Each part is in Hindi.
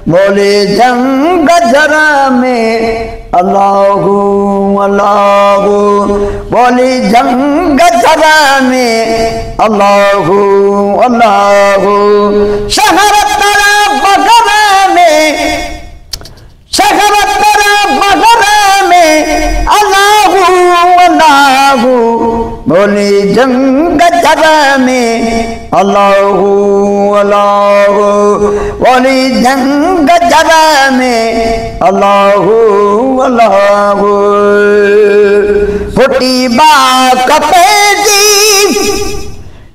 बोले जंग जरा में अल्लाहू अल्लाहू, बोले जंग जरा में अल्लाहू अल्लाहू। शहर तेरा बगरा में, शहर तेरा बगरा में अल्लाहू अल्लाहू, बोले जंग जरा में अल्लाहू अल्लाहू, बोले जंग जरा में अल्लाहू अल्लाहू। फुटी बा कपेजी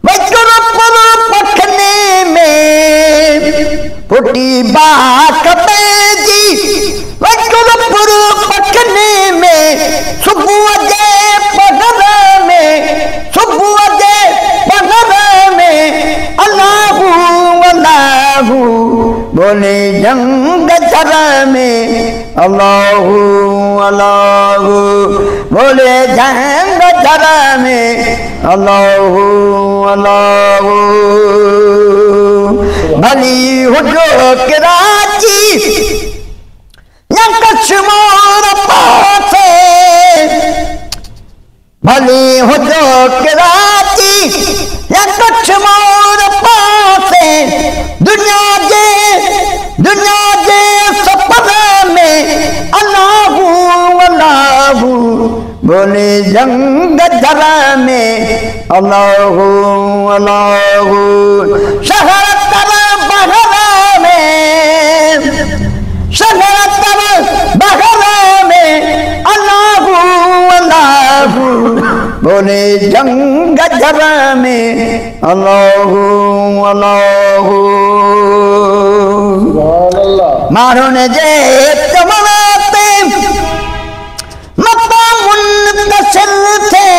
वज्रपुर पखने में, फुटी बा कपेजी वज्रपुर पखने में, सुबह जे पगरा में, सुबह जे पगरा में अल्लाहू अल्लाहू, बोले जंग जरा में अल्लाहू अल्लाहू, बोले जंग जरा में अल्लाहू अल्लाहू। भली हुजो कराची या कश्मीर पासे, भली हुजो कराची या कश्मीर पासे, दुनिया जे सपना में अल्लाहू अल्लाहू, बोले जंग जरा में अल्लाहू अल्लाहू। शहर तेरा बगरा में, शहर तेरा बगरा में अल्लाहू अल्लाहू, बोले जंग जरा में अल्लाहू अल्लाहू। मारून जे तमनाते मक्का मुंतशिर थे,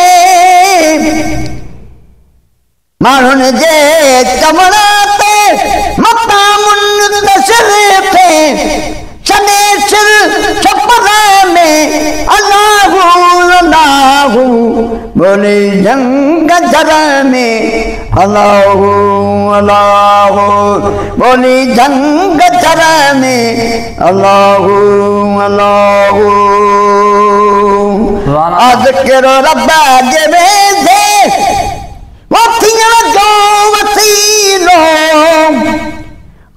मारून जे तमनाते मक्का मुंतशिर थे, शने सिर छपरा में अल्लाहू अल्लाहू, बोले जंग जरा में अल्लाहू अल्लाहू, बोले जंग जरा में अल्लाहू अल्लाहू। अज़्किर रब्बा जबे दे वथिया जो वसीलो,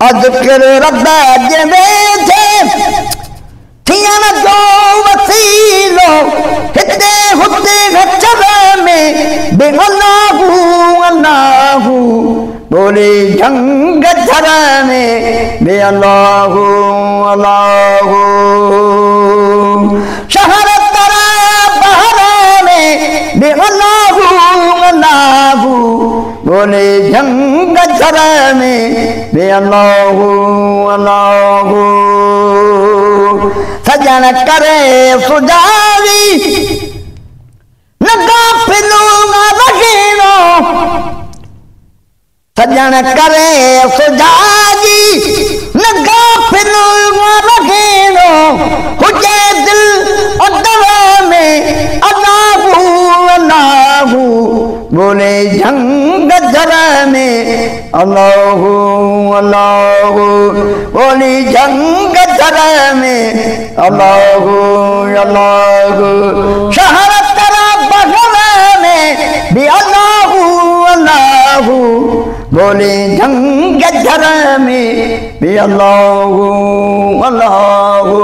अज़्किर रब्बा जबे दे थिया जो वसीलो, हिते हुते चरा में बेअल्लाहू अल्लाहू, बोले जंग जरा में बेअल्लाहू अल्लाहू। शहर तेरा बहरा में बेअल्लाहू अल्लाहू, बोले जंग जरा में बेअल्लाहू अल्लाहू। सजन करे सुजावी नगा फिलू न लगेनो, सजन करे सुजावी नगा फिलू न लगेनो, हुजे दिल अदवा में अल्लाहू अल्लाहू, बोले जंग जरा में अल्लाहू अल्लाहू, बोले जंग जरा में अल्लाहू अल्लाहू। शहर तेरा बगरा में भी अल्लाहू अल्लाहू, बोले जंग जरा में भी अल्लाहू अल्लाहू।